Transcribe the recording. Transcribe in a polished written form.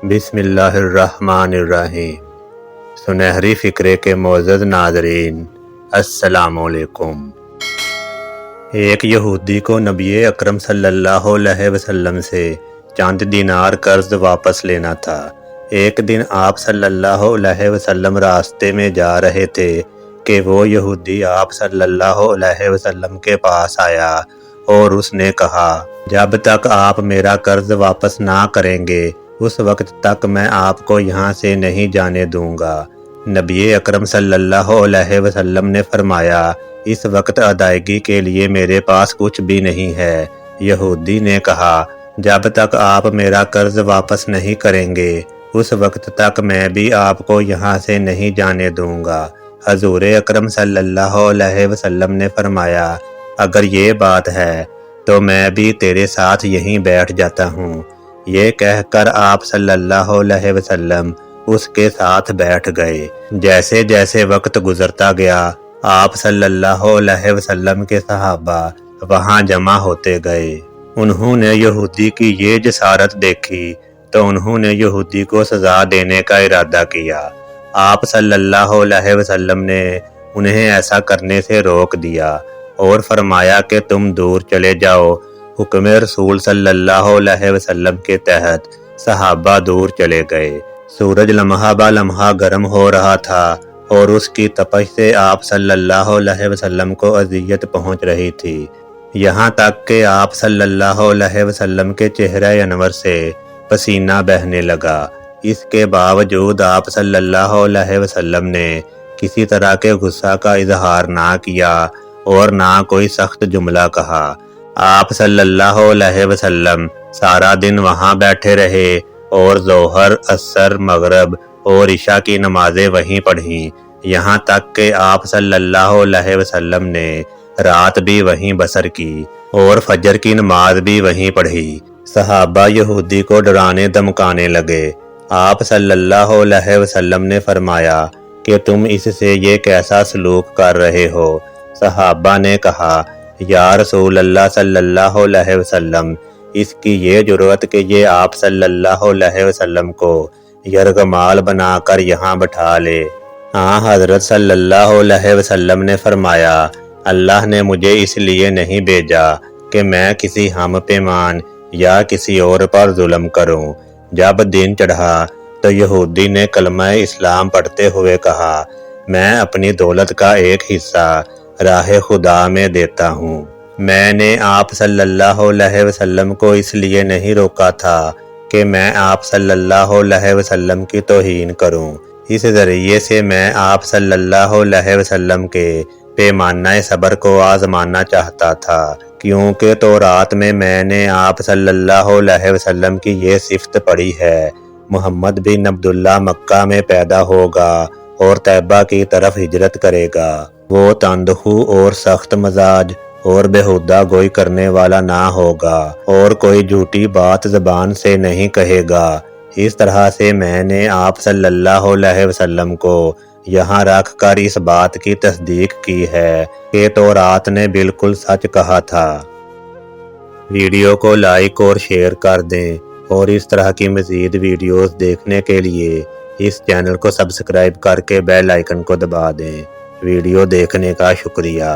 بسم اللہ الرحمن الرحیم۔ سنہری فکرے کے معزز ناظرین، السلام علیکم۔ ایک یہودی کو نبی اکرم صلی اللہ علیہ وسلم سے چند دینار قرض واپس لینا تھا۔ ایک دن آپ صلی اللہ علیہ وسلم راستے میں جا رہے تھے کہ وہ یہودی آپ صلی اللہ علیہ وسلم کے پاس آیا اور اس نے کہا، جب تک آپ میرا قرض واپس نہ کریں گے اس وقت تک میں آپ کو یہاں سے نہیں جانے دوں گا۔ نبی اکرم صلی اللہ علیہ وسلم نے فرمایا، اس وقت ادائیگی کے لیے میرے پاس کچھ بھی نہیں ہے۔ یہودی نے کہا، جب تک آپ میرا قرض واپس نہیں کریں گے اس وقت تک میں بھی آپ کو یہاں سے نہیں جانے دوں گا۔ حضور اکرم صلی اللہ علیہ وسلم نے فرمایا، اگر یہ بات ہے تو میں بھی تیرے ساتھ یہیں بیٹھ جاتا ہوں۔ یہ کہہ کر آپ صلی اللہ علیہ وسلم اس کے ساتھ بیٹھ گئے۔ جیسے جیسے وقت گزرتا گیا آپ صلی اللہ علیہ وسلم کے صحابہ وہاں جمع ہوتے گئے۔ انہوں نے یہودی کی یہ جسارت دیکھی تو انہوں نے یہودی کو سزا دینے کا ارادہ کیا۔ آپ صلی اللہ علیہ وسلم نے انہیں ایسا کرنے سے روک دیا اور فرمایا کہ تم دور چلے جاؤ۔ حکم رسول صلی اللہ علیہ وسلم کے تحت صحابہ دور چلے گئے۔ سورج لمحہ بہ لمحہ گرم ہو رہا تھا اور اس کی تپش سے آپ صلی اللہ علیہ وسلم کو اذیت پہنچ رہی تھی، یہاں تک کہ آپ صلی اللہ علیہ وسلم کے چہرہ انور سے پسینہ بہنے لگا۔ اس کے باوجود آپ صلی اللہ علیہ وسلم نے کسی طرح کے غصہ کا اظہار نہ کیا اور نہ کوئی سخت جملہ کہا۔ آپ صلی اللہ علیہ وسلم سارا دن وہاں بیٹھے رہے اور ظہر، عصر، مغرب اور عشاء کی نمازیں وہیں پڑھیں، یہاں تک کہ آپ صلی اللہ علیہ وسلم نے رات بھی وہیں بسر کی اور فجر کی نماز بھی وہیں پڑھی۔ صحابہ یہودی کو ڈرانے دھمکانے لگے۔ آپ صلی اللہ علیہ وسلم نے فرمایا کہ تم اس سے یہ کیسا سلوک کر رہے ہو؟ صحابہ نے کہا، یا رسول اللہ صلی اللہ علیہ وسلم، اس کی یہ جرأت کہ یہ آپ صلی اللہ علیہ وسلم کو یرغمال بنا کر یہاں بٹھا لے۔ حضرت صلی اللہ علیہ وسلم نے فرمایا، اللہ نے مجھے اس لیے نہیں بھیجا کہ میں کسی ہم پیمان یا کسی اور پر ظلم کروں۔ جب دن چڑھا تو یہودی نے کلمہ اسلام پڑھتے ہوئے کہا، میں اپنی دولت کا ایک حصہ راہ خدا میں دیتا ہوں۔ میں نے آپ صلی اللہ علیہ وسلم کو اس لیے نہیں روکا تھا کہ میں آپ صلی اللہ علیہ وسلم کی توہین کروں۔ اس ذریعے سے میں آپ صلی اللہ علیہ وسلم کے پیمانہ صبر کو آزمانا چاہتا تھا، کیونکہ تورات میں نے آپ صلی اللہ علیہ وسلم کی یہ صفت پڑھی ہے، محمد بن عبداللہ مکہ میں پیدا ہوگا اور طیبہ کی طرف ہجرت کرے گا۔ وہ تندخو اور سخت مزاج اور بےہودہ گوئی کرنے والا نہ ہوگا اور کوئی جھوٹی بات زبان سے نہیں کہے گا۔ اس طرح سے میں نے آپ صلی اللہ علیہ وسلم کو یہاں رکھ کر اس بات کی تصدیق کی ہے کہ تورات نے بالکل سچ کہا تھا۔ ویڈیو کو لائک اور شیئر کر دیں اور اس طرح کی مزید ویڈیوز دیکھنے کے لیے اس چینل کو سبسکرائب کر کے بیل آئیکن کو دبا دیں۔ ویڈیو دیکھنے کا شکریہ۔